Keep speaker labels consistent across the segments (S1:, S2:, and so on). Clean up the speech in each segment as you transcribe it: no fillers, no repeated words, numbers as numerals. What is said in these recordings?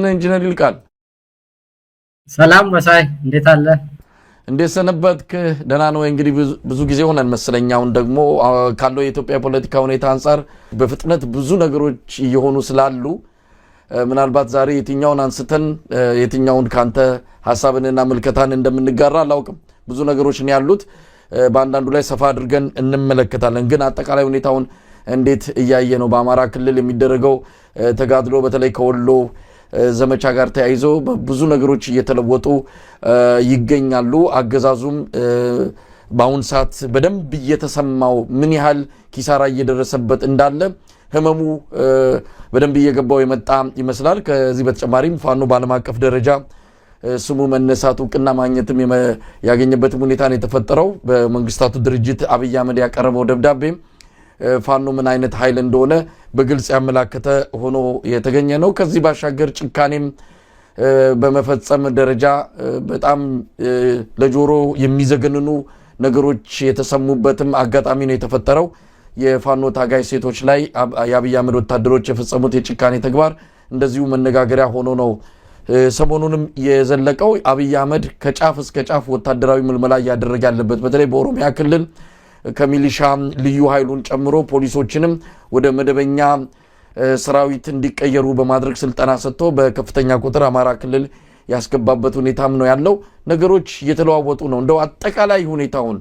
S1: ነህ ኢንጂነር ይልቃል?
S2: ሰላም መሳይ እንዴት አለ?
S1: እንዴት ሰነበትክ? ደህና ነው? እንግዲህ ብዙ ጊዜ ሆነን መሰለኛውን ደግሞ ካለው የኢትዮጵያ ፖለቲካ ሁኔታ አንፃር በፍጥነት ብዙ ነገሮች እየሆኑ ስላሉ ምናልባት ዛሬ የትኛውን አንስተን የትኛውን ካንተ ሐሳብንና መልከታን እንደምንጋራ አላውቅም። ብዙ ነገሮች ነው ያሉት። በአንዳንዱ ላይ ሰፋ አድርገን እንመለከታለን። ግን አጠቃላይ ሁኔታውን እንዴት እያየ ነው? በአማራ ክልል የሚደረገው ተጋድሎ በተለይ ከወሎ ዘመቻ ጋር ተያይዞ ብዙ ነገሮች እየተለወጡ ይገኛሉ። አገዛዙም በአሁን ሰዓት በደንብ እየተሰማው ምን ያህል ኪሳራ እየደረሰበት እንዳለ ህመሙ በደንብ እየገባው የመጣ ይመስላል። ከዚህ በተጨማሪም ፋኖ በዓለም አቀፍ ደረጃ ስሙ መነሳት እውቅና ማግኘትም ያገኘበትም ሁኔታ ነው የተፈጠረው። በመንግስታቱ ድርጅት አብይ አህመድ ያቀረበው ደብዳቤም ፋኖ ምን አይነት ኃይል እንደሆነ በግልጽ ያመላከተ ሆኖ የተገኘ ነው። ከዚህ ባሻገር ጭካኔም በመፈጸም ደረጃ በጣም ለጆሮ የሚዘገንኑ ነገሮች የተሰሙበትም አጋጣሚ ነው የተፈጠረው። የፋኖ ታጋይ ሴቶች ላይ የአብይ አህመድ ወታደሮች የፈጸሙት የጭካኔ ተግባር እንደዚሁ መነጋገሪያ ሆኖ ነው ሰሞኑንም የዘለቀው። አብይ አህመድ ከጫፍ እስከ ጫፍ ወታደራዊ ምልመላ እያደረገ ያለበት በተለይ በኦሮሚያ ክልል ከሚሊሻ ልዩ ኃይሉን ጨምሮ ፖሊሶችንም ወደ መደበኛ ሰራዊት እንዲቀየሩ በማድረግ ስልጠና ሰጥቶ በከፍተኛ ቁጥር አማራ ክልል ያስገባበት ሁኔታም ነው ያለው። ነገሮች እየተለዋወጡ ነው። እንደው አጠቃላይ ሁኔታውን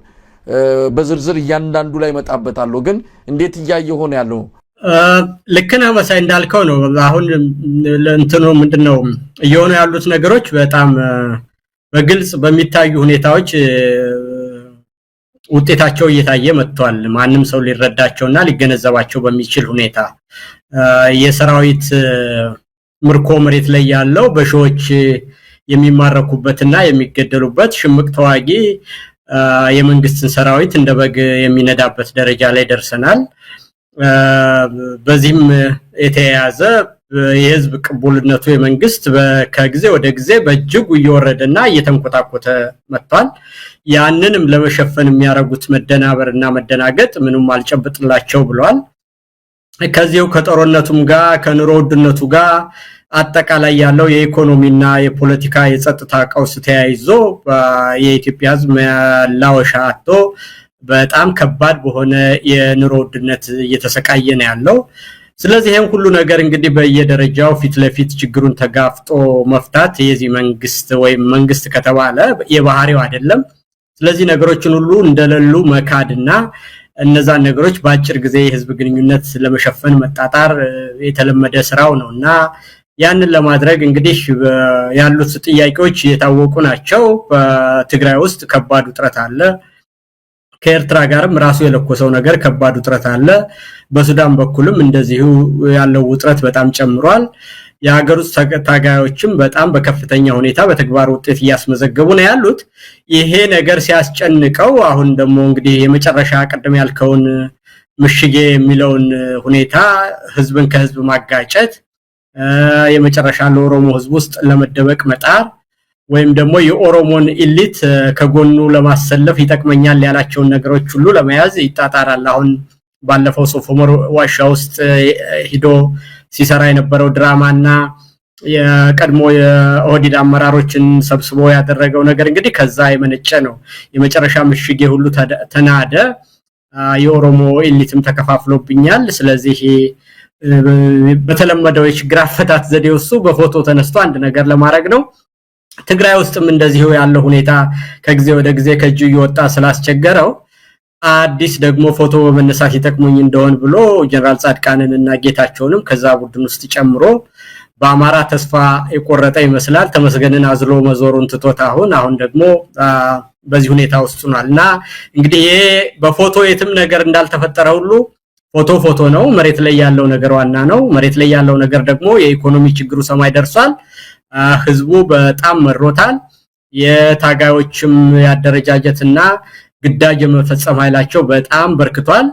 S1: በዝርዝር እያንዳንዱ ላይ መጣበታለሁ። ግን እንዴት እያየ ሆነ ያለው?
S2: ልክ ነህ መሳይ እንዳልከው ነው። አሁን ለእንትኑ ምንድነው እየሆኑ ያሉት ነገሮች በጣም በግልጽ በሚታዩ ሁኔታዎች ውጤታቸው እየታየ መጥቷል። ማንም ሰው ሊረዳቸውና ሊገነዘባቸው በሚችል ሁኔታ የሰራዊት ምርኮ መሬት ላይ ያለው በሺዎች የሚማረኩበትና የሚገደሉበት ሽምቅ ተዋጊ የመንግስትን ሰራዊት እንደ በግ የሚነዳበት ደረጃ ላይ ደርሰናል። በዚህም የተያያዘ የህዝብ ቅቡልነቱ የመንግስት ከጊዜ ወደ ጊዜ በእጅጉ እየወረደና እየተንቆጣቆተ መጥቷል። ያንንም ለመሸፈን የሚያረጉት መደናበርና መደናገጥ ምንም አልጨብጥላቸው ብሏል። ከዚሁ ከጦርነቱም ጋር ከኑሮ ውድነቱ ጋር አጠቃላይ ያለው የኢኮኖሚና የፖለቲካ የጸጥታ ቀውስ ተያይዞ የኢትዮጵያ ህዝብ መላወሻ አጥቶ በጣም ከባድ በሆነ የኑሮ ውድነት እየተሰቃየ ነው ያለው። ስለዚህ ይሄን ሁሉ ነገር እንግዲህ በየደረጃው ፊት ለፊት ችግሩን ተጋፍጦ መፍታት የዚህ መንግስት ወይም መንግስት ከተባለ የባህሪው አይደለም። ስለዚህ ነገሮችን ሁሉ እንደሌሉ መካድና እነዛን ነገሮች በአጭር ጊዜ የህዝብ ግንኙነት ለመሸፈን መጣጣር የተለመደ ስራው ነውና ያንን ለማድረግ እንግዲህ ያሉት ጥያቄዎች የታወቁ ናቸው። በትግራይ ውስጥ ከባድ ውጥረት አለ። ከኤርትራ ጋርም ራሱ የለኮሰው ነገር ከባድ ውጥረት አለ። በሱዳን በኩልም እንደዚሁ ያለው ውጥረት በጣም ጨምሯል። የሀገር ውስጥ ታጋዮችም በጣም በከፍተኛ ሁኔታ በተግባር ውጤት እያስመዘገቡ ነው ያሉት። ይሄ ነገር ሲያስጨንቀው አሁን ደግሞ እንግዲህ የመጨረሻ ቀደም ያልከውን ምሽጌ የሚለውን ሁኔታ ህዝብን ከህዝብ ማጋጨት የመጨረሻ ለኦሮሞ ህዝብ ውስጥ ለመደበቅ መጣር ወይም ደግሞ የኦሮሞን ኢሊት ከጎኑ ለማሰለፍ ይጠቅመኛል ያላቸውን ነገሮች ሁሉ ለመያዝ ይጣጣራል። አሁን ባለፈው ሶፎሞር ዋሻ ውስጥ ሂዶ ሲሰራ የነበረው ድራማና የቀድሞ የኦህዴድ አመራሮችን ሰብስቦ ያደረገው ነገር እንግዲህ ከዛ የመነጨ ነው። የመጨረሻ ምሽጌ ሁሉ ተናደ፣ የኦሮሞ ኢሊትም ተከፋፍሎብኛል። ስለዚህ በተለመደው የችግር አፈታት ዘዴው እሱ በፎቶ ተነስቶ አንድ ነገር ለማድረግ ነው። ትግራይ ውስጥም እንደዚሁ ያለው ሁኔታ ከጊዜ ወደ ጊዜ ከእጁ እየወጣ ስላስቸገረው አዲስ ደግሞ ፎቶ በመነሳት ይጠቅሙኝ እንደሆን ብሎ ጀነራል ጻድቃንንና ጌታቸውንም ከዛ ቡድን ውስጥ ጨምሮ በአማራ ተስፋ የቆረጠ ይመስላል። ተመስገንን አዝሎ መዞሩን ትቶት አሁን ደግሞ በዚህ ሁኔታ ውስጥ ሆኗልና እንግዲህ ይሄ በፎቶ የትም ነገር እንዳልተፈጠረ ሁሉ ፎቶ ነው። መሬት ላይ ያለው ነገር ዋና ነው። መሬት ላይ ያለው ነገር ደግሞ የኢኮኖሚ ችግሩ ሰማይ ደርሷል። ህዝቡ በጣም መሮታል። የታጋዮችም ያደረጃጀትና ግዳጅ የመፈጸም ኃይላቸው በጣም በርክቷል።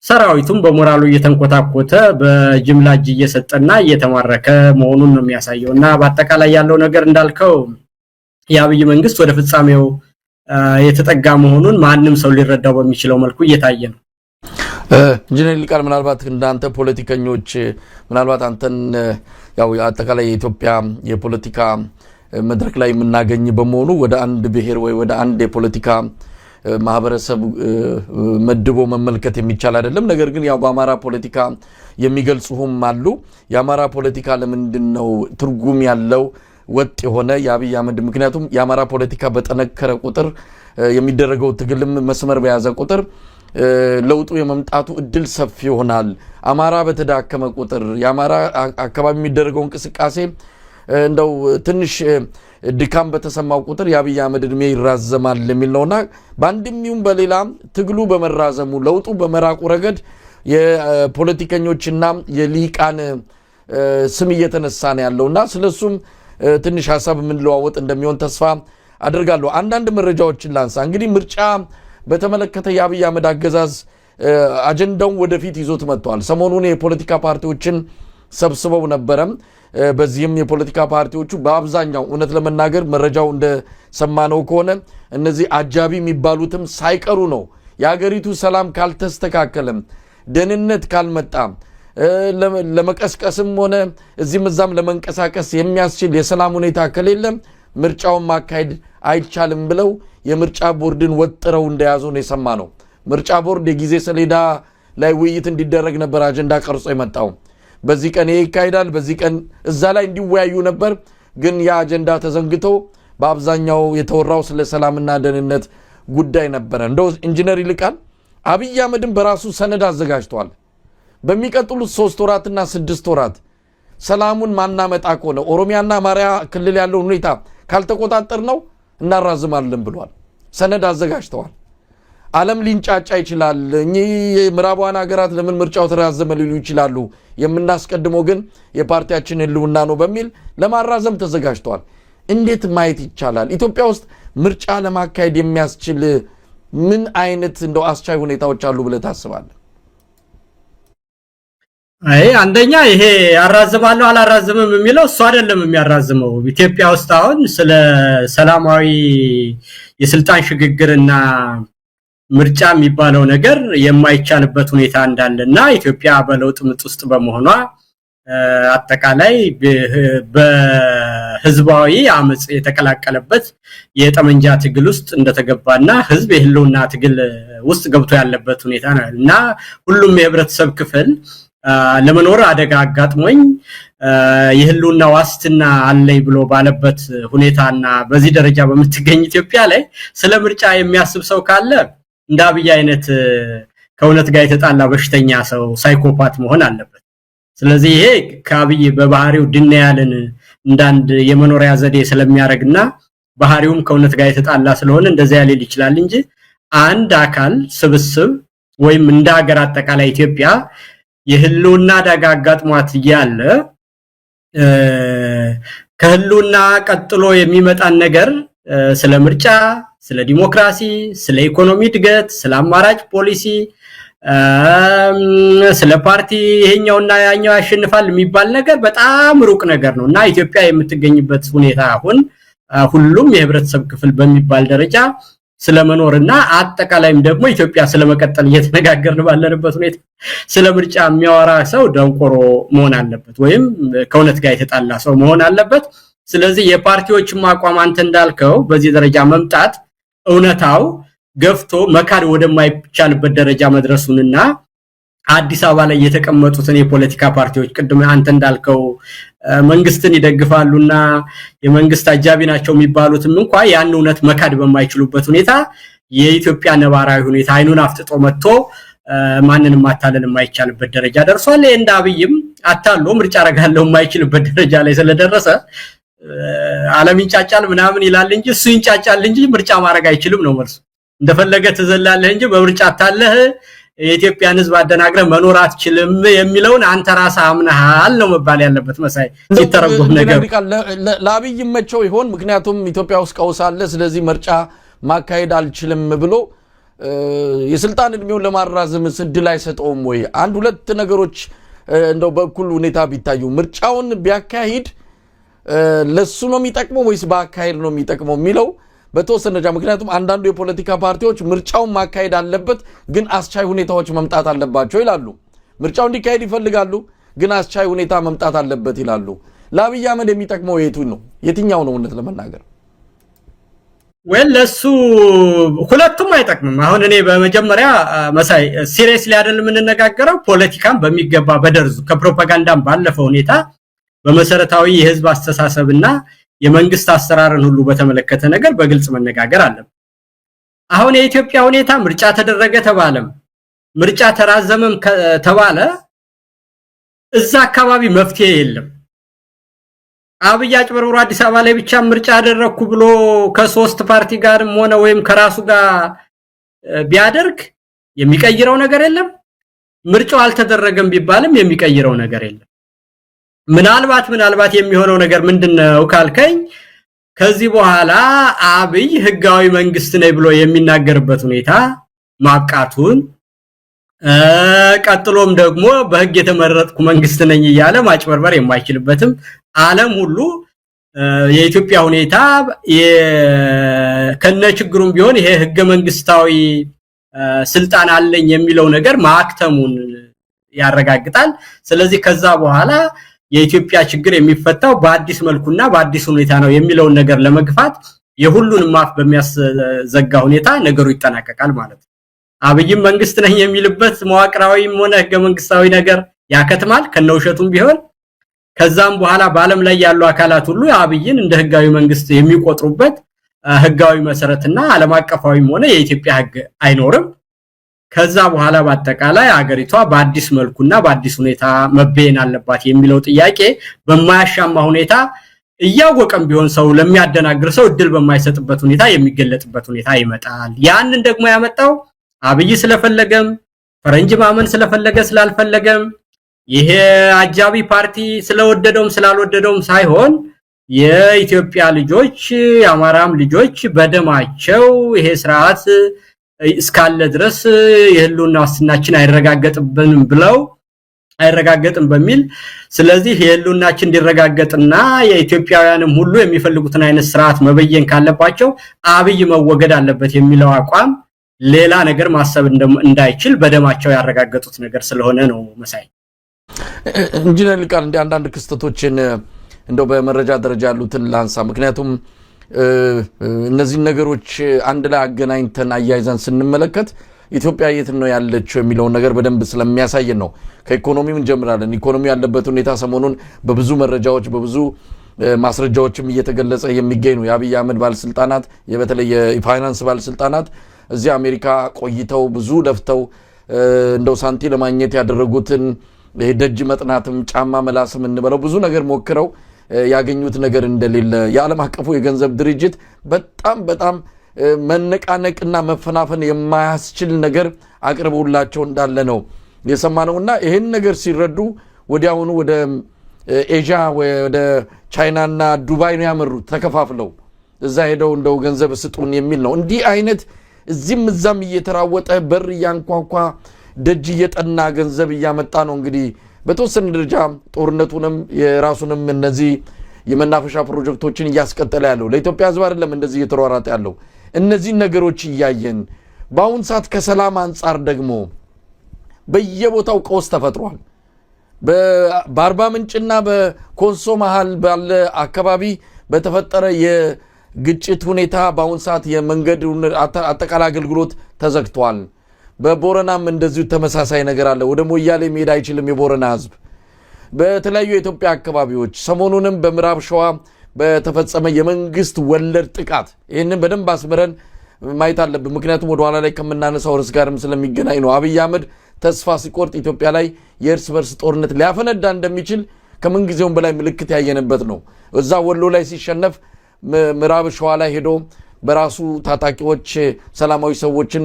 S2: ሰራዊቱም በሞራሉ እየተንቆታቆተ በጅምላ እጅ እየሰጠና እየተማረከ መሆኑን ነው የሚያሳየውና በአጠቃላይ ያለው ነገር እንዳልከው የአብይ መንግስት ወደ ፍጻሜው የተጠጋ መሆኑን ማንም ሰው ሊረዳው በሚችለው መልኩ እየታየ ነው።
S1: ኢንጂነር ይልቃል ምናልባት እንዳንተ ፖለቲከኞች ምናልባት አንተን ያው አጠቃላይ የኢትዮጵያ የፖለቲካ መድረክ ላይ የምናገኝ በመሆኑ ወደ አንድ ብሔር ወይ ወደ አንድ የፖለቲካ ማህበረሰብ መድቦ መመልከት የሚቻል አይደለም። ነገር ግን ያው በአማራ ፖለቲካ የሚገልጹም አሉ። የአማራ ፖለቲካ ለምንድነው ትርጉም ያለው ወጥ የሆነ የአብይ አህመድ? ምክንያቱም የአማራ ፖለቲካ በጠነከረ ቁጥር የሚደረገው ትግልም መስመር በያዘ ቁጥር ለውጡ የመምጣቱ እድል ሰፊ ይሆናል። አማራ በተዳከመ ቁጥር የአማራ አካባቢ የሚደረገው እንቅስቃሴ እንደው ትንሽ ድካም በተሰማው ቁጥር የአብይ አህመድ እድሜ ይራዘማል የሚል ነውና በአንድም ይሁን በሌላ ትግሉ በመራዘሙ ለውጡ በመራቁ ረገድ የፖለቲከኞችና የሊቃን ስም እየተነሳ ነው ያለውና ስለሱም ትንሽ ሐሳብ የምንለዋወጥ እንደሚሆን ተስፋ አደርጋለሁ። አንዳንድ መረጃዎችን ላንሳ። እንግዲህ ምርጫ በተመለከተ የአብይ አህመድ አገዛዝ አጀንዳውን ወደፊት ይዞት መጥቷል። ሰሞኑን የፖለቲካ ፓርቲዎችን ሰብስበው ነበረ። በዚህም የፖለቲካ ፓርቲዎቹ በአብዛኛው እውነት ለመናገር መረጃው እንደሰማነው ከሆነ እነዚህ አጃቢ የሚባሉትም ሳይቀሩ ነው የሀገሪቱ ሰላም ካልተስተካከለም ደህንነት ካልመጣ ለመቀስቀስም ሆነ እዚህም እዛም ለመንቀሳቀስ የሚያስችል የሰላም ሁኔታ ከሌለ ምርጫውን ማካሄድ አይቻልም ብለው የምርጫ ቦርድን ወጥረው እንደያዙ ነው የሰማነው። ምርጫ ቦርድ የጊዜ ሰሌዳ ላይ ውይይት እንዲደረግ ነበር አጀንዳ ቀርጾ የመጣው። በዚህ ቀን ይካሄዳል፣ በዚህ ቀን እዛ ላይ እንዲወያዩ ነበር። ግን ያ አጀንዳ ተዘንግቶ በአብዛኛው የተወራው ስለ ሰላምና ደህንነት ጉዳይ ነበረ። እንደው ኢንጂነር ይልቃል አብይ አህመድን በራሱ ሰነድ አዘጋጅቷል። በሚቀጥሉት 3 ወራትና 6 ወራት ሰላሙን ማናመጣ ከሆነ ኦሮሚያና አማራ ክልል ያለው ሁኔታ ካልተቆጣጠር ነው እናራዝማለን ብሏል። ሰነድ አዘጋጅተዋል። ዓለም ሊንጫጫ ይችላል። እኚህ ምዕራባውያን ሀገራት ለምን ምርጫው ተራዘመ ሊሉ ይችላሉ። የምናስቀድመው ግን የፓርቲያችን ህልውና ነው በሚል ለማራዘም ተዘጋጅተዋል። እንዴት ማየት ይቻላል? ኢትዮጵያ ውስጥ ምርጫ ለማካሄድ የሚያስችል ምን አይነት እንደው አስቻይ ሁኔታዎች አሉ ብለህ ታስባለህ?
S2: አንደኛ ይሄ ያራዝማለሁ አላራዝምም የሚለው እሱ አይደለም የሚያራዝመው። ኢትዮጵያ ውስጥ አሁን ስለ ሰላማዊ የስልጣን ሽግግርና ምርጫ የሚባለው ነገር የማይቻልበት ሁኔታ እንዳለና ኢትዮጵያ በለውጥ ምጥ ውስጥ በመሆኗ አጠቃላይ በህዝባዊ አመጽ የተቀላቀለበት የጠመንጃ ትግል ውስጥ እንደተገባና ህዝብ የህልውና ትግል ውስጥ ገብቶ ያለበት ሁኔታ ነው እና ሁሉም የህብረተሰብ ክፍል ለመኖር አደጋ አጋጥሞኝ የህልውና ዋስትና አለኝ ብሎ ባለበት ሁኔታና በዚህ ደረጃ በምትገኝ ኢትዮጵያ ላይ ስለ ምርጫ የሚያስብ ሰው ካለ እንደ አብይ አይነት ከእውነት ጋር የተጣላ በሽተኛ ሰው ሳይኮፓት መሆን አለበት። ስለዚህ ይሄ ከአብይ በባህሪው ድንያልን እንዳንድ የመኖሪያ ዘዴ ስለሚያረግና ባህሪውም ከእውነት ጋር የተጣላ ስለሆነ እንደዚያ ሊል ይችላል እንጂ አንድ አካል ስብስብ ወይም እንደ ሀገር አጠቃላይ ኢትዮጵያ የህልውና አደጋ አጋጥሟት ያለ ከህልውና ቀጥሎ የሚመጣን ነገር ስለ ምርጫ፣ ስለ ዲሞክራሲ፣ ስለ ኢኮኖሚ እድገት፣ ስለ አማራጭ ፖሊሲ፣ ስለ ፓርቲ ይሄኛውና ያኛው ያሸንፋል የሚባል ነገር በጣም ሩቅ ነገር ነውና ኢትዮጵያ የምትገኝበት ሁኔታ አሁን ሁሉም የህብረተሰብ ክፍል በሚባል ደረጃ ስለመኖርና አጠቃላይም ደግሞ ኢትዮጵያ ስለመቀጠል እየተነጋገርን ባለንበት ሁኔታ ስለ ምርጫ የሚያወራ ሰው ደንቆሮ መሆን አለበት ወይም ከእውነት ጋር የተጣላ ሰው መሆን አለበት። ስለዚህ የፓርቲዎችም አቋም አንተ እንዳልከው በዚህ ደረጃ መምጣት እውነታው ገፍቶ መካድ ወደማይቻልበት ደረጃ መድረሱንና አዲስ አበባ ላይ የተቀመጡትን የፖለቲካ ፓርቲዎች ቅድም አንተ እንዳልከው መንግስትን ይደግፋሉና የመንግስት አጃቢ ናቸው የሚባሉትም እንኳን ያን እውነት መካድ በማይችሉበት ሁኔታ የኢትዮጵያ ነባራዊ ሁኔታ አይኑን አፍጥጦ መጥቶ ማንንም ማታለል የማይቻልበት ደረጃ ደርሷል። እንደ አብይም አታሎ ምርጫ አረጋለሁ የማይችልበት ደረጃ ላይ ስለደረሰ ዓለም ይንጫጫል ምናምን ይላል እንጂ እሱ ይንጫጫል እንጂ ምርጫ ማድረግ አይችልም ነው መልሱ። እንደፈለገ ተዘላለህ እንጂ በምርጫ አታለህ የኢትዮጵያን ህዝብ አደናግረ መኖር አትችልም የሚለውን አንተ ራስህ አምነሃል ነው መባል ያለበት። መሳይ ሲተረጎም ነገር
S1: ለአብይ መቸው ይሆን? ምክንያቱም ኢትዮጵያ ውስጥ ቀውስ አለ፣ ስለዚህ ምርጫ ማካሄድ አልችልም ብሎ የስልጣን እድሜውን ለማራዘም እድል አይሰጠውም ወይ? አንድ ሁለት ነገሮች እንደው በኩል ሁኔታ ቢታዩ ምርጫውን ቢያካሂድ ለሱ ነው የሚጠቅመው ወይስ በአካሄድ ነው የሚጠቅመው የሚለው በተወሰነ ደረጃ ምክንያቱም አንዳንዱ የፖለቲካ ፓርቲዎች ምርጫውን ማካሄድ አለበት ግን አስቻይ ሁኔታዎች መምጣት አለባቸው ይላሉ። ምርጫው እንዲካሄድ ይፈልጋሉ ግን አስቻይ ሁኔታ መምጣት አለበት ይላሉ። ለአብይ አህመድ የሚጠቅመው የትኛው ነው እውነት ለመናገር?
S2: ለሱ ሁለቱም አይጠቅምም። አሁን እኔ በመጀመሪያ መሳይ ሲሪየስሊ አይደል የምንነጋገረው፣ ፖለቲካን በሚገባ በደርዙ ከፕሮፓጋንዳም ባለፈ ሁኔታ በመሰረታዊ የህዝብ አስተሳሰብና የመንግስት አሰራርን ሁሉ በተመለከተ ነገር በግልጽ መነጋገር አለብን። አሁን የኢትዮጵያ ሁኔታ ምርጫ ተደረገ ተባለም ምርጫ ተራዘመም ተባለ እዛ አካባቢ መፍትሄ የለም። አብይ አጭበርብሮ አዲስ አበባ ላይ ብቻ ምርጫ አደረኩ ብሎ ከሶስት ፓርቲ ጋርም ሆነ ወይም ከራሱ ጋር ቢያደርግ የሚቀይረው ነገር የለም። ምርጫው አልተደረገም ቢባልም የሚቀይረው ነገር የለም። ምናልባት የሚሆነው ነገር ምንድነው ካልከኝ ከዚህ በኋላ አብይ ህጋዊ መንግስት ነኝ ብሎ የሚናገርበት ሁኔታ ማብቃቱን ቀጥሎም ደግሞ በህግ የተመረጥኩ መንግስት ነኝ እያለ ማጭበርበር የማይችልበትም ዓለም ሁሉ የኢትዮጵያ ሁኔታ ከነችግሩም ቢሆን ይሄ ህገ መንግስታዊ ስልጣን አለኝ የሚለው ነገር ማክተሙን ያረጋግጣል። ስለዚህ ከዛ በኋላ የኢትዮጵያ ችግር የሚፈታው በአዲስ መልኩና በአዲስ ሁኔታ ነው የሚለው ነገር ለመግፋት የሁሉንም ማፍ በሚያስዘጋ ሁኔታ ነገሩ ይጠናቀቃል ማለት ነው። አብይም መንግስት ነኝ የሚልበት መዋቅራዊም ሆነ ህገ መንግስታዊ ነገር ያከትማል ከነውሸቱም ቢሆን። ከዛም በኋላ በአለም ላይ ያሉ አካላት ሁሉ አብይን እንደ ህጋዊ መንግስት የሚቆጥሩበት ህጋዊ መሰረትና ዓለም አቀፋዊም ሆነ የኢትዮጵያ ህግ አይኖርም። ከዛ በኋላ በአጠቃላይ አገሪቷ በአዲስ መልኩና በአዲስ ሁኔታ መበየን አለባት የሚለው ጥያቄ በማያሻማ ሁኔታ እያወቀም ቢሆን ሰው ለሚያደናግር ሰው እድል በማይሰጥበት ሁኔታ የሚገለጥበት ሁኔታ ይመጣል። ያንን ደግሞ ያመጣው አብይ ስለፈለገም ፈረንጅ ማመን ስለፈለገ ስላልፈለገም ይሄ አጃቢ ፓርቲ ስለወደደውም ስላልወደደውም ሳይሆን የኢትዮጵያ ልጆች የአማራም ልጆች በደማቸው ይሄ ስርዓት እስካለ ድረስ የህልውና ዋስትናችን አይረጋገጥም በሚል ስለዚህ የህልውናችን እንዲረጋገጥና የኢትዮጵያውያንም ሁሉ የሚፈልጉትን አይነት ስርዓት መበየን ካለባቸው አብይ መወገድ አለበት የሚለው አቋም ሌላ ነገር ማሰብ እንዳይችል በደማቸው ያረጋገጡት ነገር ስለሆነ ነው። መሳይ
S1: ኢንጂነር ሊቃል እንደ አንዳንድ ክስተቶችን እንደው በመረጃ ደረጃ ያሉትን ላንሳ። ምክንያቱም እነዚህ ነገሮች አንድ ላይ አገናኝተን አያይዘን ስንመለከት ኢትዮጵያ የት ነው ያለችው የሚለው ነገር በደንብ ስለሚያሳየን ነው። ከኢኮኖሚው እንጀምራለን። ኢኮኖሚው ያለበት ሁኔታ ሰሞኑን በብዙ መረጃዎች በብዙ ማስረጃዎችም እየተገለጸ የሚገኝ ነው። የአብይ አህመድ ባለስልጣናት በተለይ የፋይናንስ ባለስልጣናት እዚህ አሜሪካ ቆይተው ብዙ ለፍተው እንደው ሳንቲ ለማግኘት ያደረጉትን ደጅ መጥናትም ጫማ መላስም እንበለው ብዙ ነገር ሞክረው ያገኙት ነገር እንደሌለ የዓለም አቀፉ የገንዘብ ድርጅት በጣም መነቃነቅና መፈናፈን የማያስችል ነገር አቅርበውላቸው እንዳለ ነው የሰማነውና ይሄን ነገር ሲረዱ ወዲያውኑ ወደ ኤዥያ ወደ ቻይናና ዱባይ ነው ያመሩት ተከፋፍለው እዛ ሄደው እንደው ገንዘብ ስጡን የሚል ነው። እንዲህ አይነት እዚህም እዛም እየተራወጠ በር ያንኳኳ ደጅ እየጠና ገንዘብ እያመጣ ነው እንግዲህ በተወሰነ ደረጃ ጦርነቱንም የራሱንም እነዚህ የመናፈሻ ፕሮጀክቶችን እያስቀጠለ ያለው ለኢትዮጵያ ሕዝብ አይደለም እንደዚህ እየተሯሯጠ ያለው። እነዚህ ነገሮች እያየን በአሁን ሰዓት ከሰላም አንጻር ደግሞ በየቦታው ቀውስ ተፈጥሯል። በአርባ ምንጭና በኮንሶ መሃል ባለ አካባቢ በተፈጠረ የግጭት ሁኔታ በአሁን ሰዓት የመንገድ አጠቃላይ አገልግሎት ተዘግቷል። በቦረናም እንደዚሁ ተመሳሳይ ነገር አለ። ወደ ሞያሌ መሄድ አይችልም የቦረና ህዝብ። በተለያዩ የኢትዮጵያ አካባቢዎች ሰሞኑንም በምዕራብ ሸዋ በተፈጸመ የመንግስት ወለድ ጥቃት ይህንን በደንብ አስመረን ማየት አለብን። ምክንያቱም ወደ ኋላ ላይ ከምናነሳው ርዕስ ጋርም ስለሚገናኝ ነው። አብይ አህመድ ተስፋ ሲቆርጥ ኢትዮጵያ ላይ የእርስ በርስ ጦርነት ሊያፈነዳ እንደሚችል ከምንጊዜውም በላይ ምልክት ያየነበት ነው። እዛ ወሎ ላይ ሲሸነፍ ምዕራብ ሸዋ ላይ ሄዶ በራሱ ታጣቂዎች ሰላማዊ ሰዎችን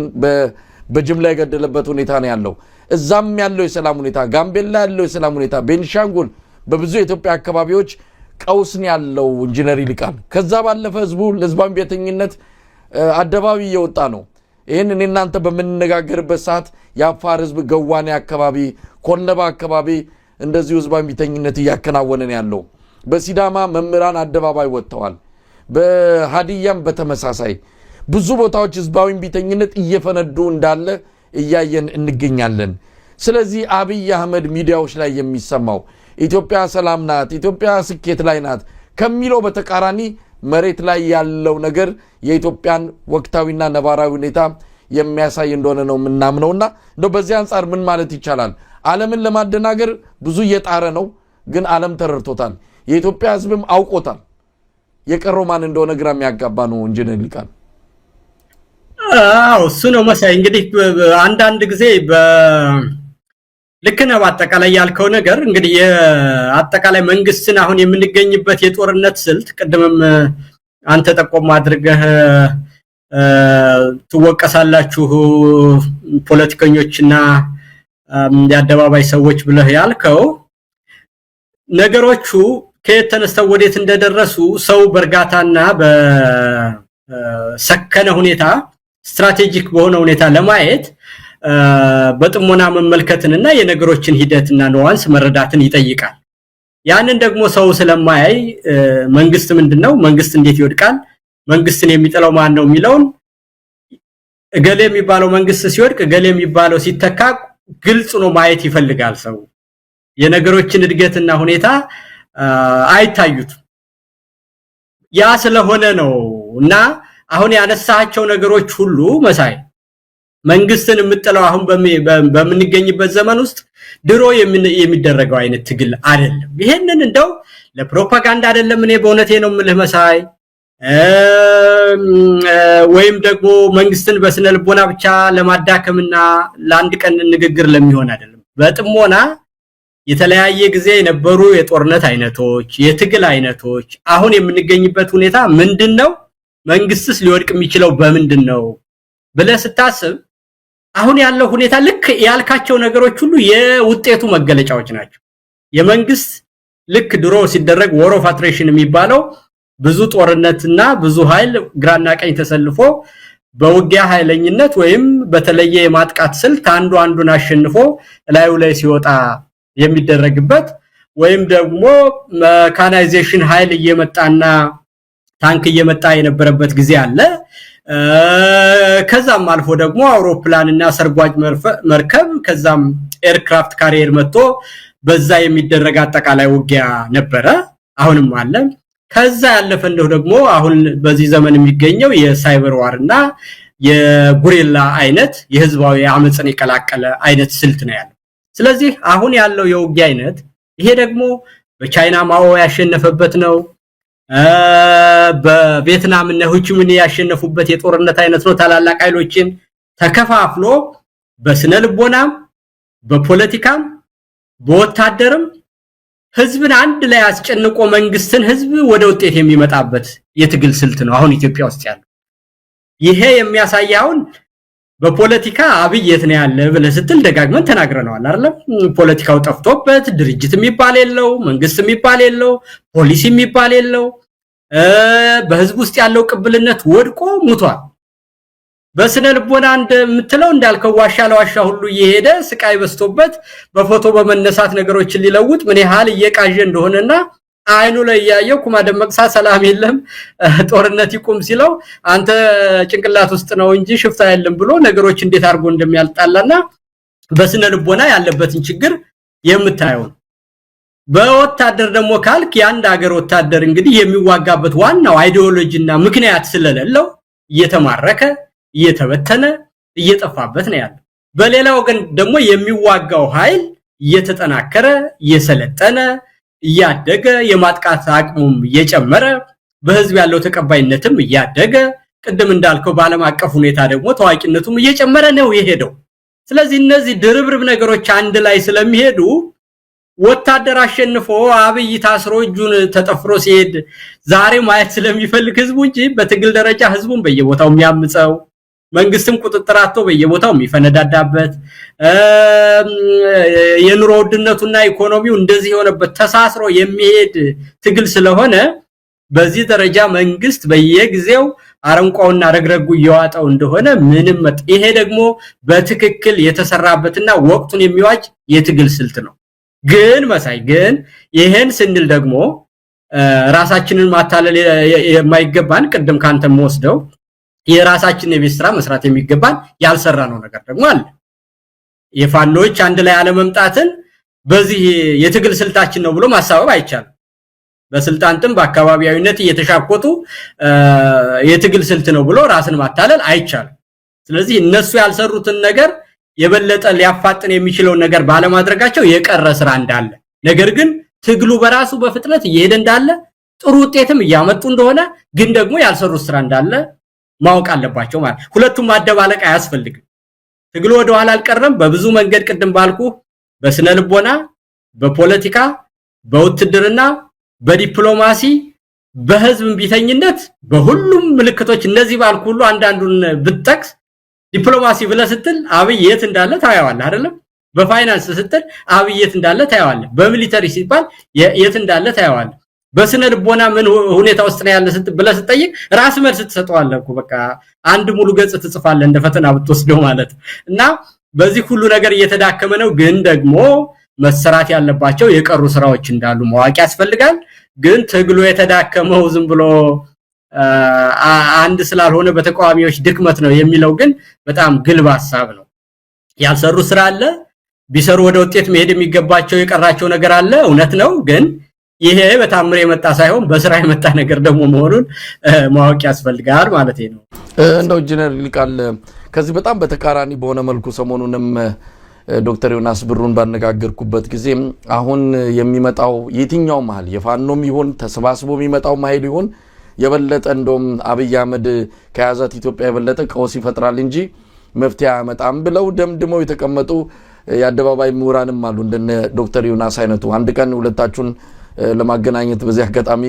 S1: በጅምላ የገደለበት ሁኔታ ነው ያለው። እዛም ያለው የሰላም ሁኔታ፣ ጋምቤላ ያለው የሰላም ሁኔታ፣ ቤንሻንጉል በብዙ የኢትዮጵያ አካባቢዎች ቀውስን ያለው ኢንጂነር ይልቃል። ከዛ ባለፈ ህዝቡ ለህዝባዊ ቤተኝነት አደባባይ እየወጣ ነው። ይህን እኔ እናንተ በምንነጋገርበት ሰዓት የአፋር ህዝብ ገዋኔ አካባቢ፣ ኮለባ አካባቢ እንደዚሁ ህዝባዊ ቤተኝነት እያከናወነ ነው ያለው። በሲዳማ መምህራን አደባባይ ወጥተዋል። በሃዲያም በተመሳሳይ ብዙ ቦታዎች ህዝባዊ ቢተኝነት እየፈነዱ እንዳለ እያየን እንገኛለን። ስለዚህ አብይ አህመድ ሚዲያዎች ላይ የሚሰማው ኢትዮጵያ ሰላም ናት፣ ኢትዮጵያ ስኬት ላይ ናት ከሚለው በተቃራኒ መሬት ላይ ያለው ነገር የኢትዮጵያን ወቅታዊና ነባራዊ ሁኔታ የሚያሳይ እንደሆነ ነው ምናምነውና እንደው በዚህ አንፃር ምን ማለት ይቻላል? ዓለምን ለማደናገር ብዙ እየጣረ ነው፣ ግን ዓለም ተረድቶታል፣ የኢትዮጵያ ህዝብም አውቆታል። የቀረው ማን እንደሆነ ግራ የሚያጋባ ነው እንጂ ንልቃል።
S2: እሱ ነው መሳይ። እንግዲህ አንዳንድ ጊዜ ልክ ነው አጠቃላይ ያልከው ነገር። እንግዲህ የአጠቃላይ መንግስትን አሁን የምንገኝበት የጦርነት ስልት ቅድምም አንተ ጠቆም አድርገህ ትወቀሳላችሁ ፖለቲከኞችና የአደባባይ ሰዎች ብለህ ያልከው ነገሮቹ ከየት ተነስተው ወዴት እንደደረሱ ሰው በእርጋታና በሰከነ ሁኔታ ስትራቴጂክ በሆነ ሁኔታ ለማየት በጥሞና መመልከትንና የነገሮችን ሂደትና ኑዋንስ መረዳትን ይጠይቃል። ያንን ደግሞ ሰው ስለማያይ መንግስት ምንድነው፣ መንግስት እንዴት ይወድቃል፣ መንግስትን የሚጠላው ማን ነው የሚለውን እገሌ የሚባለው መንግስት ሲወድቅ እገሌ የሚባለው ሲተካ ግልጽ ነው ማየት ይፈልጋል ሰው። የነገሮችን እድገትና ሁኔታ አይታዩት። ያ ስለሆነ ነው እና አሁን ያነሳቸው ነገሮች ሁሉ መሳይ መንግስትን የምጥለው አሁን በምንገኝበት ዘመን ውስጥ ድሮ የሚደረገው አይነት ትግል አይደለም። ይሄንን እንደው ለፕሮፓጋንዳ አይደለም እኔ በእውነቴ ነው የምልህ መሳይ፣ ወይም ደግሞ መንግስትን በስነ ልቦና ብቻ ለማዳከምና ለአንድ ቀን ንግግር ለሚሆን አይደለም። በጥሞና የተለያየ ጊዜ የነበሩ የጦርነት አይነቶች፣ የትግል አይነቶች፣ አሁን የምንገኝበት ሁኔታ ምንድነው፣ መንግስትስ ሊወድቅ የሚችለው በምንድነው ብለህ ስታስብ አሁን ያለው ሁኔታ ልክ ያልካቸው ነገሮች ሁሉ የውጤቱ መገለጫዎች ናቸው። የመንግስት ልክ ድሮ ሲደረግ war of attrition የሚባለው ብዙ ጦርነትና ብዙ ኃይል ግራና ቀኝ ተሰልፎ በውጊያ ኃይለኝነት ወይም በተለየ የማጥቃት ስልት አንዱ አንዱን አሸንፎ ላዩ ላይ ሲወጣ የሚደረግበት ወይም ደግሞ መካናይዜሽን ኃይል እየመጣና ታንክ እየመጣ የነበረበት ጊዜ አለ። ከዛም አልፎ ደግሞ አውሮፕላንና ሰርጓጅ መርከብ ከዛም ኤርክራፍት ካሪየር መጥቶ በዛ የሚደረግ አጠቃላይ ውጊያ ነበረ፣ አሁንም አለ። ከዛ ያለፈ ደግሞ አሁን በዚህ ዘመን የሚገኘው የሳይበር ዋርና የጉሪላ አይነት የህዝባዊ አመጽን የቀላቀለ አይነት ስልት ነው ያለው። ስለዚህ አሁን ያለው የውጊያ አይነት ይሄ ደግሞ በቻይና ማኦ ያሸነፈበት ነው፣ በቪየትናም እና ሆቺሚን ያሸነፉበት የጦርነት አይነት ነው። ታላላቅ ኃይሎችን ተከፋፍሎ በስነ ልቦናም በፖለቲካም በወታደርም ህዝብን አንድ ላይ አስጨንቆ መንግስትን ህዝብ ወደ ውጤት የሚመጣበት የትግል ስልት ነው አሁን ኢትዮጵያ ውስጥ ያለው። ይሄ የሚያሳያውን በፖለቲካ አብይ የት ነው ያለ ብለህ ስትል ደጋግመን ተናግረናል አይደል? ፖለቲካው ጠፍቶበት ድርጅት የሚባል የለው፣ መንግስት የሚባል የለው፣ ፖሊሲ የሚባል የለው። በህዝብ ውስጥ ያለው ቅብልነት ወድቆ ሙቷል። በስነ ልቦና እንደምትለው እንዳልከው ዋሻ ለዋሻ ሁሉ እየሄደ ስቃይ በስቶበት በፎቶ በመነሳት ነገሮችን ሊለውጥ ምን ያህል እየቃዠ እንደሆነና አይኑ ላይ ያየው ኩማ ደመቅሳ ሰላም የለም ጦርነት ይቆም ሲለው አንተ ጭንቅላት ውስጥ ነው እንጂ ሽፍታ የለም ብሎ ነገሮች እንዴት አርጎ እንደሚያልጣላና በስነ ልቦና ያለበትን ችግር የምታየው። በወታደር ደግሞ ካልክ ያንድ ሀገር ወታደር እንግዲህ የሚዋጋበት ዋናው አይዲዮሎጂና ምክንያት ስለሌለው እየተማረከ እየተበተነ እየጠፋበት ነው ያለው። በሌላው ግን ደግሞ የሚዋጋው ኃይል እየተጠናከረ እየሰለጠነ እያደገ የማጥቃት አቅሙም እየጨመረ በህዝብ ያለው ተቀባይነትም እያደገ ቅድም እንዳልከው በዓለም አቀፍ ሁኔታ ደግሞ ታዋቂነቱም እየጨመረ ነው የሄደው። ስለዚህ እነዚህ ድርብርብ ነገሮች አንድ ላይ ስለሚሄዱ ወታደር አሸንፎ አብይ ታስሮ እጁን ተጠፍሮ ሲሄድ ዛሬ ማየት ስለሚፈልግ ህዝቡ እንጂ በትግል ደረጃ ህዝቡን በየቦታው የሚያምጸው መንግስትም ቁጥጥራቶ በየቦታው የሚፈነዳዳበት የኑሮ ውድነቱና ኢኮኖሚው እንደዚህ የሆነበት ተሳስሮ የሚሄድ ትግል ስለሆነ በዚህ ደረጃ መንግስት በየጊዜው አረንቋውና ረግረጉ እየዋጣው እንደሆነ ምንም ይሄ ደግሞ በትክክል የተሰራበትና ወቅቱን የሚዋጅ የትግል ስልት ነው። ግን መሳይ ግን ይሄን ስንል ደግሞ ራሳችንን ማታለል የማይገባን ቅድም ካንተም ወስደው የራሳችንን የቤት ስራ መስራት የሚገባን ያልሰራነው ነገር ደግሞ አለ። የፋኖች አንድ ላይ አለመምጣትን በዚህ የትግል ስልታችን ነው ብሎ ማሳበብ አይቻልም። በስልጣንጥም በአካባቢያዊነት እየተሻቆጡ የትግል ስልት ነው ብሎ ራስን ማታለል አይቻልም። ስለዚህ እነሱ ያልሰሩትን ነገር የበለጠ ሊያፋጥን የሚችለው ነገር ባለማድረጋቸው የቀረ ስራ እንዳለ ነገር ግን ትግሉ በራሱ በፍጥነት እየሄደ እንዳለ ጥሩ ውጤትም እያመጡ እንደሆነ ግን ደግሞ ያልሰሩት ስራ እንዳለ ማወቅ አለባቸው ማለት ሁለቱም ማደባለቅ አያስፈልግም። ትግሉ ወደ ኋላ አልቀረም በብዙ መንገድ ቅድም ባልኩ በስነ ልቦና በፖለቲካ በውትድርና በዲፕሎማሲ በህዝብ ቢተኝነት በሁሉም ምልክቶች እነዚህ ባልኩ ሁሉ አንዳንዱን ብትጠቅስ ዲፕሎማሲ ብለ ስትል አብይ የት እንዳለ ታያዋለህ አይደለም በፋይናንስ ስትል አብይ የት እንዳለ ታያዋለህ በሚሊተሪ ሲባል የት እንዳለ ታያዋለህ በስነ ልቦና ምን ሁኔታ ውስጥ ነው ያለ ስትል ብለ ስትጠይቅ ራስ መልስ ትሰጠዋለህ እኮ በቃ አንድ ሙሉ ገጽ ትጽፋለህ እንደ ፈተና ብትወስደው ማለት እና በዚህ ሁሉ ነገር እየተዳከመ ነው ግን ደግሞ መሰራት ያለባቸው የቀሩ ስራዎች እንዳሉ ማወቅ ያስፈልጋል ግን ትግሉ የተዳከመው ዝም ብሎ አንድ ስላልሆነ በተቃዋሚዎች ድክመት ነው የሚለው ግን በጣም ግልብ ሐሳብ ነው ያልሰሩ ስራ አለ ቢሰሩ ወደ ውጤት መሄድ የሚገባቸው የቀራቸው ነገር አለ እውነት ነው ግን ይሄ በታምር የመጣ ሳይሆን በስራ የመጣ ነገር ደግሞ መሆኑን ማወቅ ያስፈልጋል ማለት ነው
S1: እንደው ጀነራል ይልቃል ከዚህ በጣም በተቃራኒ በሆነ መልኩ ሰሞኑንም ዶክተር ዮናስ ብሩን ባነጋገርኩበት ጊዜ አሁን የሚመጣው የትኛው መሃል የፋኖም ይሁን ተሰባስቦ የሚመጣው ማይል ይሁን የበለጠ እንደም አብይ አህመድ ከያዛት ኢትዮጵያ የበለጠ ቀውስ ይፈጥራል እንጂ መፍትሄ አመጣም ብለው ደምድመው የተቀመጡ ያደባባይ ምሁራንም አሉ እንደነ ዶክተር ዮናስ አይነቱ አንድ ቀን ሁለታችሁን ለማገናኘት በዚህ አጋጣሚ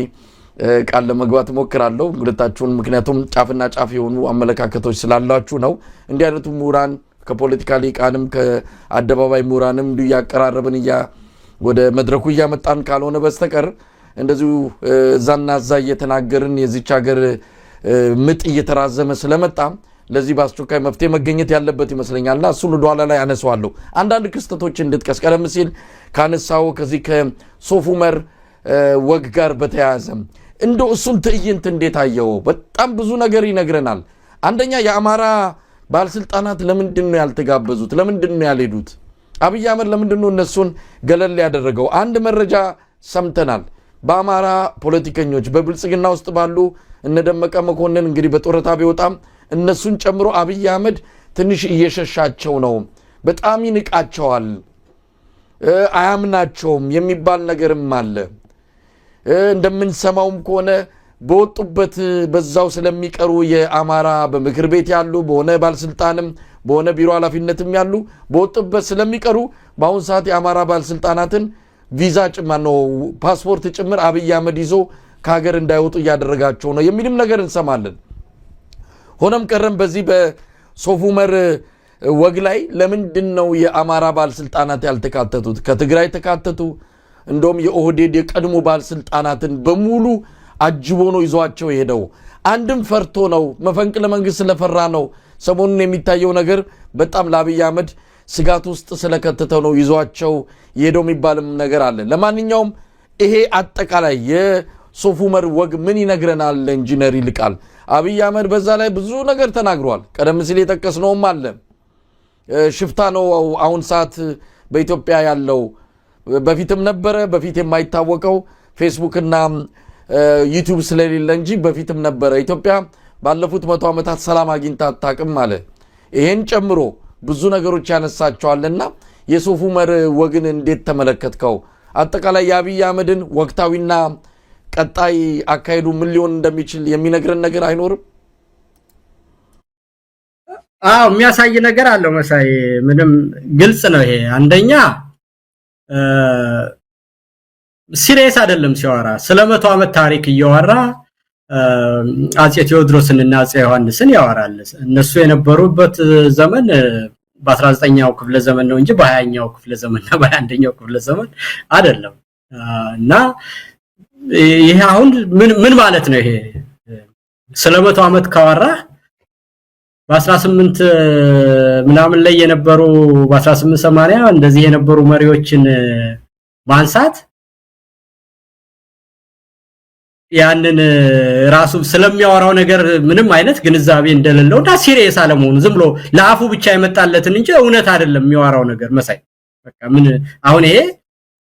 S1: ቃል ለመግባት ሞክራለሁ ሁለታችሁን ምክንያቱም ጫፍና ጫፍ የሆኑ አመለካከቶች ስላላችሁ ነው እንዲህ አይነቱ ምሁራን ከፖለቲካ ሊቃንም ከአደባባይ ምሁራንም ያቀራረብን ወደ መድረኩ ያመጣን ካልሆነ በስተቀር እንደዚሁ ዛና ዛ እየተናገርን የዚች ሀገር ምጥ እየተራዘመ ስለመጣ ለዚህ ባስቸኳይ መፍትሄ መገኘት ያለበት ይመስለኛልና እሱን ወደ ኋላ ላይ አነሳዋለሁ አንዳንድ ክስተቶች እንድትቀስ ቀደም ሲል ካነሳው ከዚህ ከሶፍ ዑመር ወግ ጋር በተያያዘ እንደው እሱን ትዕይንት እንዴት አየው በጣም ብዙ ነገር ይነግረናል አንደኛ የአማራ ባለስልጣናት ለምንድነው ያልተጋበዙት ለምንድነው ያልሄዱት አብይ አህመድ ለምንድነው እነሱን ገለል ያደረገው አንድ መረጃ ሰምተናል በአማራ ፖለቲከኞች በብልጽግና ውስጥ ባሉ እነደመቀ መኮንን እንግዲህ በጦርታ ቢወጣም እነሱን ጨምሮ አብይ አህመድ ትንሽ እየሸሻቸው ነው በጣም ይንቃቸዋል አያምናቸውም የሚባል ነገርም አለ እንደምንሰማውም ከሆነ በወጡበት በዛው ስለሚቀሩ የአማራ በምክር ቤት ያሉ በሆነ ባለስልጣንም በሆነ ቢሮ ኃላፊነትም ያሉ በወጡበት ስለሚቀሩ በአሁን ሰዓት የአማራ ባለስልጣናትን ቪዛ ጭምር ነው ፓስፖርት ጭምር አብይ አህመድ ይዞ ከሀገር እንዳይወጡ ያደረጋቸው ነው የሚልም ነገር እንሰማለን ሆነም ቀረም በዚህ በሶፍ ዑመር ወግ ላይ ለምንድነው የአማራ ባለስልጣናት ያልተካተቱት ከትግራይ ተካተቱ እንደውም የኦህዴድ የቀድሞ ባለስልጣናትን በሙሉ አጅቦ ነው ይዟቸው ሄደው አንድም ፈርቶ ነው መፈንቅለ መንግስት ስለፈራ ነው ሰሞኑን የሚታየው ነገር በጣም ለአብይ አህመድ ስጋት ውስጥ ስለከተተው ነው ይዟቸው ሄደው የሚባልም ነገር አለ ለማንኛውም ይሄ አጠቃላይ የሶፍ ዑመር ወግ ምን ይነግረናል ኢንጂነር ይልቃል አብይ አህመድ በዛ ላይ ብዙ ነገር ተናግሯል ቀደም ሲል የተከስነውም አለ ሽፍታ ነው አሁን ሰዓት በኢትዮጵያ ያለው በፊትም ነበረ በፊት የማይታወቀው ፌስቡክ እና ዩቲዩብ ስለሌለ እንጂ በፊትም ነበረ ኢትዮጵያ ባለፉት 100 ዓመታት ሰላም አግኝታ አታውቅም አለ ይሄን ጨምሮ ብዙ ነገሮች ያነሳቸዋልና የሶፍ ዑመር ወግን እንዴት ተመለከትከው አጠቃላይ የአብይ አህመድን ወቅታዊና ቀጣይ አካሄዱ ምን ሊሆን እንደሚችል የሚነግረን ነገር አይኖርም
S2: የሚያሳይ ነገር አለው መሳይ ምንም ግልጽ ነው ይሄ አንደኛ ሲሪየስ አይደለም ሲያወራ ስለ 100 ዓመት ታሪክ እያወራ አጼ ቴዎድሮስንና አጼ ዮሐንስን ያወራል እነሱ የነበሩበት ዘመን በ19ኛው ክፍለ ዘመን ነው እንጂ በ20ኛው ክፍለ ዘመንና በ21ኛው ክፍለ ዘመን አይደለም እና ይሄ አሁን ምን ማለት ነው ይሄ ስለ 100 ዓመት ካወራ በ18 ምናምን ላይ የነበሩ በ1880 እንደዚህ የነበሩ መሪዎችን ማንሳት ያንን ራሱ ስለሚያወራው ነገር ምንም አይነት ግንዛቤ እንደሌለውና ሲሪየስ አለመሆኑ ዝም ብሎ ለአፉ ብቻ ይመጣለትን እንጂ እውነት አይደለም የሚያወራው ነገር መሳይ በቃ ምን አሁን ይሄ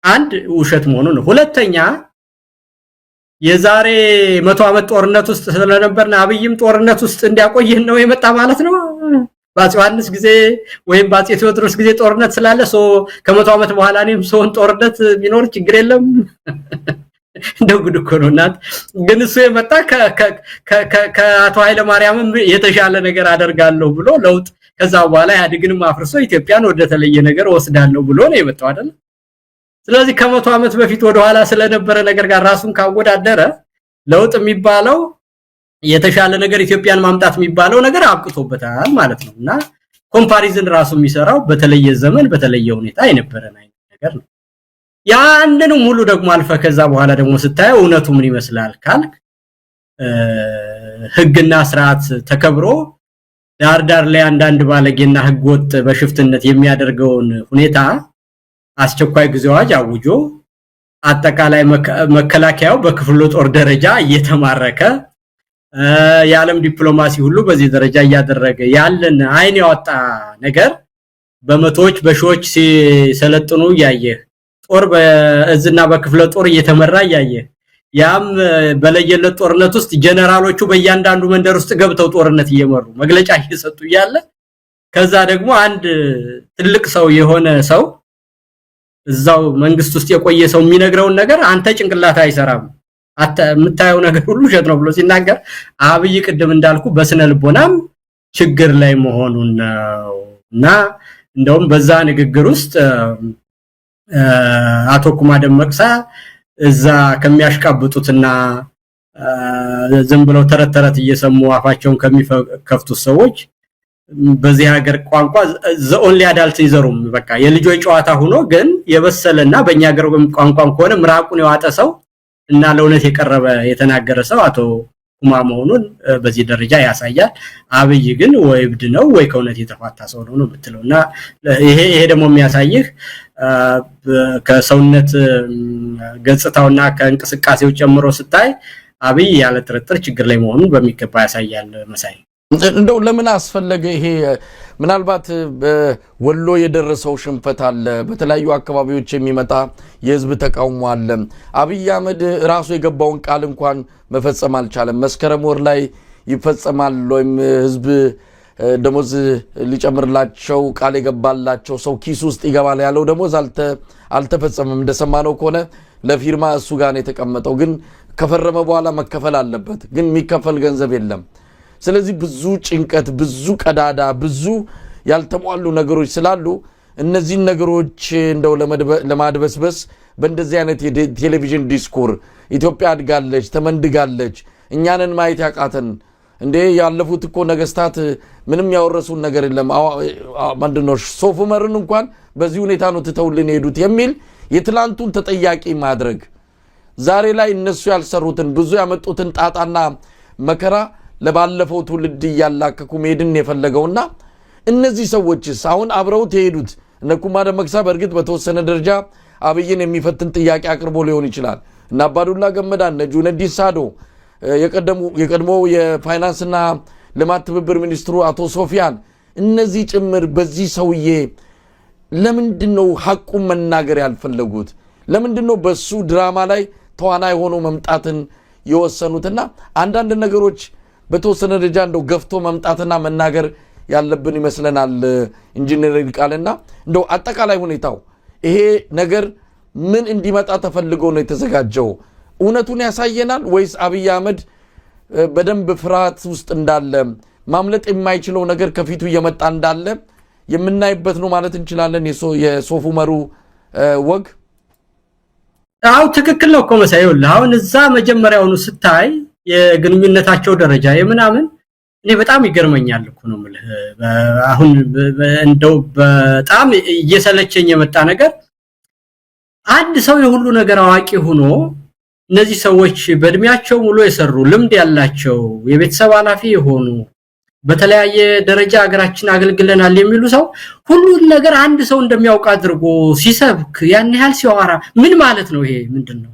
S2: አንድ ውሸት መሆኑ ነው። ሁለተኛ የዛሬ 100 ዓመት ጦርነት ውስጥ ስለነበርና አብይም ጦርነት ውስጥ እንዲያቆየን ነው የመጣ ማለት ነው። ባጽ ዮሐንስ ጊዜ ወይም ባጽ ቴዎድሮስ ጊዜ ጦርነት ስላለ ከ100 ዓመት በኋላ እኔም ሰውን ጦርነት ቢኖር ችግር የለም እንደው ጉድ እኮ ነው እናት። ግን እሱ የመጣ ከአቶ ኃይለ ማርያምም የተሻለ ነገር አደርጋለሁ ብሎ ለውጥ ከዛ በኋላ ያድግንም አፍርሶ ኢትዮጵያን ወደ ተለየ ነገር ወስዳለሁ ብሎ ነው የመጣው አይደል? ስለዚህ ከ100 ዓመት በፊት ወደ ኋላ ስለነበረ ነገር ጋር ራሱን ካወዳደረ ለውጥ የሚባለው የተሻለ ነገር ኢትዮጵያን ማምጣት የሚባለው ነገር አብቅቶበታል ማለት ነውና ኮምፓሪዝን ራሱ የሚሰራው በተለየ ዘመን በተለየ ሁኔታ የነበረ ነገር ነው። ያንንም ሁሉ ደግሞ አልፈ ከዛ በኋላ ደግሞ ስታየው እውነቱ ምን ይመስላል ካልክ ህግና ስርዓት ተከብሮ ዳር ላይ አንዳንድ ባለጌና ህገወጥ በሽፍትነት የሚያደርገውን ሁኔታ አስቸኳይ ጊዜ አዋጅ አውጆ አጠቃላይ መከላከያው በክፍለ ጦር ደረጃ እየተማረከ የዓለም ዲፕሎማሲ ሁሉ በዚህ ደረጃ እያደረገ ያለን አይን ያወጣ ነገር በመቶዎች በሺዎች ሲሰለጥኑ ያየ ጦር በእዝና በክፍለ ጦር እየተመራ ያየ ያም በለየለት ጦርነት ውስጥ ጀነራሎቹ በእያንዳንዱ መንደር ውስጥ ገብተው ጦርነት እየመሩ መግለጫ እየሰጡ ያለ ከዛ ደግሞ አንድ ትልቅ ሰው የሆነ ሰው እዛው መንግስት ውስጥ የቆየ ሰው የሚነግረውን ነገር አንተ ጭንቅላት አይሰራም አታ የምታየው ነገር ሁሉ ሸት ነው ብሎ ሲናገር አብይ ቅድም እንዳልኩ በስነ ልቦናም ችግር ላይ መሆኑን ነውና እንደውም በዛ ንግግር ውስጥ አቶ ኩማ ደመቅሳ እዛ ከሚያሽቃብጡትና ዝም ብለው ተረተረት እየሰሙ አፋቸውን ከሚከፍቱ ሰዎች በዚህ ሀገር ቋንቋ ዘኦንሊ አዳልት ይዘሩም በቃ የልጆች ጨዋታ ሆኖ ግን የበሰለና በእኛ ሀገር ቋንቋም ከሆነ ምራቁን ያዋጠ ሰው እና ለውነት የቀረበ የተናገረ ሰው አቶ ኩማ መሆኑን በዚህ ደረጃ ያሳያል። አብይ ግን ወይ እብድ ነው ወይ ከውነት የተፋታ ሰው ነው የምትለውና ይሄ ደግሞ የሚያሳይህ ከሰውነት ገጽታውና ከእንቅስቃሴው ጨምሮ ስታይ አብይ ያለ ጥርጥር ችግር ላይ መሆኑን በሚገባ ያሳያል መሳይ።
S1: እንደው ለምን አስፈለገ ይሄ? ምናልባት በወሎ የደረሰው ሽንፈት አለ፣ በተለያዩ አካባቢዎች የሚመጣ የህዝብ ተቃውሞ አለ። አብይ አህመድ ራሱ የገባውን ቃል እንኳን መፈጸም አልቻለም። መስከረም ወር ላይ ይፈጸማል ወይም ህዝብ ደሞዝ ሊጨምርላቸው ቃል የገባላቸው ሰው ኪስ ውስጥ ይገባል ያለው ደሞዝ አልተፈጸመም። እንደሰማነው ከሆነ ለፊርማ እሱ ጋር ነው የተቀመጠው። ግን ከፈረመ በኋላ መከፈል አለበት፣ ግን የሚከፈል ገንዘብ የለም። ስለዚህ ብዙ ጭንቀት፣ ብዙ ቀዳዳ፣ ብዙ ያልተሟሉ ነገሮች ስላሉ እነዚህን ነገሮች እንደው ለማድበስበስ በእንደዚህ አይነት የቴሌቪዥን ዲስኩር ኢትዮጵያ አድጋለች፣ ተመንድጋለች፣ እኛንን ማየት ያቃተን እንዴ ያለፉት እኮ ነገስታት ምንም ያወረሱን ነገር የለም ማንድነው ሶፍ ዑመርን እንኳን በዚህ ሁኔታ ነው ተተውልን ሄዱት የሚል የትላንቱን ተጠያቂ ማድረግ ዛሬ ላይ እነሱ ያልሰሩትን ብዙ ያመጡትን ጣጣና መከራ ለባለፈው ትውልድ ያላከኩ ሜድን የፈለገውና እነዚህ ሰዎችስ አሁን አብረው ተሄዱት እነ ኩማ ደመቅሳ በእርግጥ በተወሰነ ደረጃ አብይን የሚፈትን ጥያቄ አቅርቦ ሊሆን ይችላል። እና አባዱላ ገመዳ እነ ጁነዲን ሳዶ የቀድሞ የፋይናንስና ልማት ትብብር ሚኒስትሩ አቶ ሶፊያን እነዚህ ጭምር በዚህ ሰውዬ ለምንድነው ሐቁን መናገር ያልፈለጉት? ለምንድነው በሱ ድራማ ላይ ተዋናይ ሆኖ መምጣትን የወሰኑትና አንዳንድ ነገሮች በተወሰነ ደረጃ እንደው ገፍቶ መምጣትና መናገር ያለብን ይመስለናል። ኢንጂነር ይልቃልና እንደው አጠቃላይ ሁኔታው ይሄ ነገር ምን እንዲመጣ ተፈልጎ ነው የተዘጋጀው? እውነቱን ያሳየናል ወይስ አብይ አህመድ በደንብ ፍርሃት ውስጥ እንዳለ ማምለጥ የማይችለው ነገር ከፊቱ እየመጣ እንዳለ የምናይበት ነው ማለት እንችላለን? የሶፍ ዑመሩ ወግ
S2: አው ትክክል ነው እኮ መሳይው። አሁን እዛ መጀመሪያውኑ ስታይ የግንኙነታቸው ደረጃ የምናምን እኔ በጣም ይገርመኛል እኮ ነው ማለት አሁን እንደው በጣም እየሰለቸኝ የመጣ ነገር አንድ ሰው የሁሉ ነገር አዋቂ ሆኖ እነዚህ ሰዎች በእድሜያቸው ሙሉ የሰሩ ልምድ ያላቸው የቤተሰብ ኃላፊ የሆኑ በተለያየ ደረጃ ሀገራችን አገልግለናል የሚሉ ሰው ሁሉን ነገር አንድ ሰው እንደሚያውቅ አድርጎ ሲሰብክ ያን ያህል ሲያወራ ምን ማለት ነው? ይሄ ምንድነው?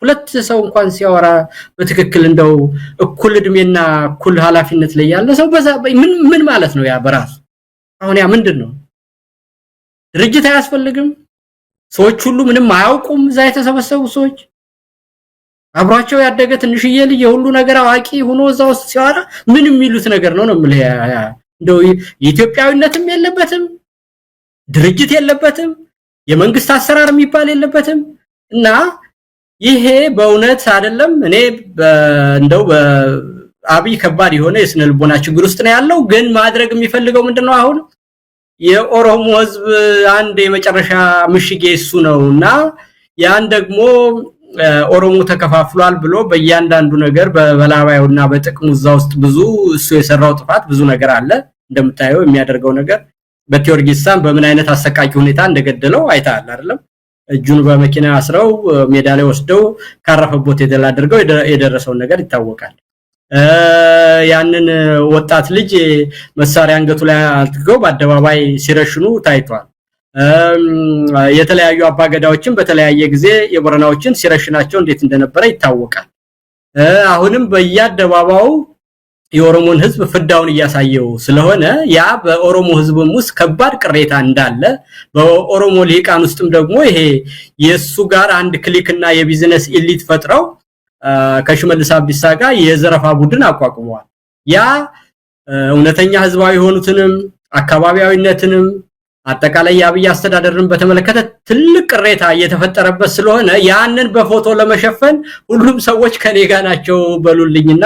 S2: ሁለት ሰው እንኳን ሲያወራ በትክክል እንደው እኩል እድሜና እኩል ኃላፊነት ላይ ያለ ሰው ምን ማለት ነው? ያ በራሱ አሁን ያ ምንድነው? ድርጅት አያስፈልግም? ሰዎች ሁሉ ምንም አያውቁም? እዛ የተሰበሰቡ ሰዎች አብሯቸው ያደገ ትንሽዬ ልጅ የሁሉ ነገር አዋቂ ሆኖ እዛ ውስጥ ሲያወራ ምን የሚሉት ነገር ነው የምልህ። እንደው የኢትዮጵያዊነትም የለበትም፣ ድርጅት የለበትም፣ የመንግስት አሰራር የሚባል የለበትም። እና ይሄ በእውነት አይደለም። እኔ እንደው በአብይ ከባድ የሆነ የስነ ልቦና ችግር ውስጥ ነው ያለው። ግን ማድረግ የሚፈልገው ምንድነው? አሁን የኦሮሞ ህዝብ አንድ የመጨረሻ ምሽጌ እሱ ነውና ያን ደግሞ ኦሮሞ ተከፋፍሏል ብሎ በእያንዳንዱ ነገር በበላባዩና በጥቅሙ እዛ ውስጥ ብዙ እሱ የሰራው ጥፋት ብዙ ነገር አለ። እንደምታየው የሚያደርገው ነገር በቴዎርጊሳን በምን አይነት አሰቃቂ ሁኔታ እንደገደለው አይታል አይደለም? እጁን በመኪና አስረው ሜዳ ላይ ወስደው ካረፈበት አድርገው የደረሰውን ነገር ይታወቃል። ያንን ወጣት ልጅ መሳሪያ አንገቱ ላይ አጥገው በአደባባይ ሲረሽኑ ታይቷል። የተለያዩ አባገዳዎችን በተለያየ ጊዜ የቦረናዎችን ሲረሽናቸው እንዴት እንደነበረ ይታወቃል። አሁንም በየአደባባዩ የኦሮሞን ህዝብ ፍዳውን እያሳየው ስለሆነ ያ በኦሮሞ ህዝብም ውስጥ ከባድ ቅሬታ እንዳለ በኦሮሞ ሊቃን ውስጥም ደግሞ ይሄ የሱ ጋር አንድ ክሊክና የቢዝነስ ኤሊት ፈጥረው ከሽመልስ አብዲሳ ጋር የዘረፋ ቡድን አቋቁመዋል። ያ እውነተኛ ህዝባዊ የሆኑትንም አካባቢያዊነትንም አጠቃላይ የአብይ አስተዳደርን በተመለከተ ትልቅ ቅሬታ እየተፈጠረበት ስለሆነ ያንን በፎቶ ለመሸፈን ሁሉም ሰዎች ከኔ ጋር ናቸው በሉልኝና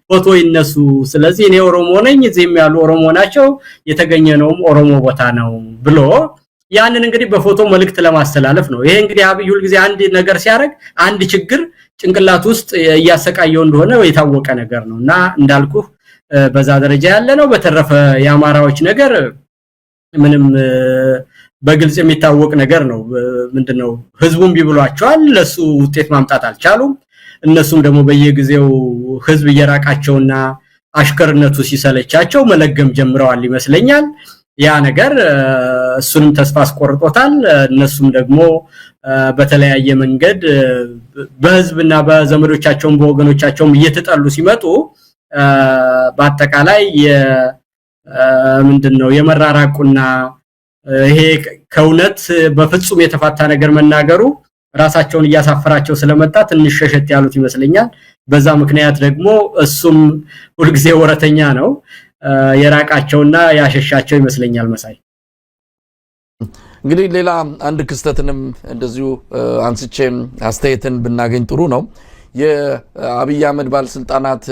S2: ፎቶ ይነሱ፣ ስለዚህ እኔ ኦሮሞ ነኝ፣ እዚህም ያሉ ኦሮሞ ናቸው፣ የተገኘነውም ኦሮሞ ቦታ ነው ብሎ ያንን እንግዲህ በፎቶ መልእክት ለማስተላለፍ ነው። ይሄ እንግዲህ አብይ ሁሉ ጊዜ አንድ ነገር ሲያደርግ አንድ ችግር ጭንቅላት ውስጥ እያሰቃየው እንደሆነ የታወቀ ነገር ነውና እንዳልኩ በዛ ደረጃ ያለ ነው። በተረፈ የአማራዎች ነገር ምንም በግልጽ የሚታወቅ ነገር ነው። ምንድነው ህዝቡም ቢብሏቸዋል፣ ለሱ ውጤት ማምጣት አልቻሉም። እነሱም ደግሞ በየጊዜው ህዝብ እየራቃቸውና አሽከርነቱ ሲሰለቻቸው መለገም ጀምረዋል ይመስለኛል። ያ ነገር እሱንም ተስፋ አስቆርጦታል። እነሱም ደግሞ በተለያየ መንገድ በህዝብና በዘመዶቻቸውም በወገኖቻቸውም እየተጠሉ ሲመጡ በአጠቃላይ ምንድነው የመራራቁና ይሄ ከውነት በፍጹም የተፋታ ነገር መናገሩ ራሳቸውን እያሳፈራቸው ስለመጣ ትንሽ ሸሸት ያሉት ይመስለኛል። በዛ ምክንያት ደግሞ እሱም ሁሉ ጊዜ ወረተኛ ነው የራቃቸውና ያሸሻቸው ይመስለኛል። መሳይ
S1: እንግዲህ ሌላ አንድ ክስተትንም እንደዚሁ አንስቼም አስተያየትን ብናገኝ ጥሩ ነው። የአብይ አህመድ ባለስልጣናት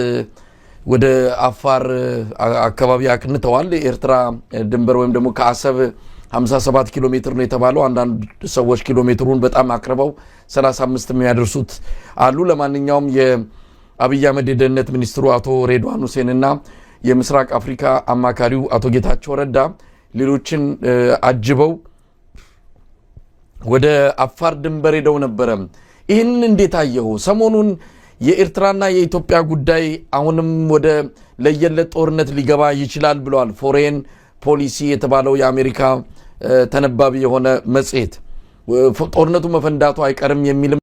S1: ወደ አፋር አካባቢ አቅንተዋል። ኤርትራ ድንበር ወይም ደግሞ ከአሰብ 57 ኪሎ ሜትር ነው የተባለው። አንዳንድ ሰዎች ኪሎ ሜትሩን በጣም አቅርበው 35 የሚያደርሱት አሉ። ለማንኛውም የአብይ አህመድ የደህንነት ሚኒስትሩ አቶ ሬድዋን ሁሴንና የምስራቅ አፍሪካ አማካሪው አቶ ጌታቸው ረዳ ሌሎችን አጅበው ወደ አፋር ድንበር ሄደው ነበረ። ይህንን እንዴት አየው? ሰሞኑን የኤርትራና የኢትዮጵያ ጉዳይ አሁንም ወደ ለየለት ጦርነት ሊገባ ይችላል ብለዋል ፎሬን ፖሊሲ የተባለው የአሜሪካ ተነባቢ የሆነ መጽሔት። ጦርነቱ መፈንዳቱ አይቀርም የሚል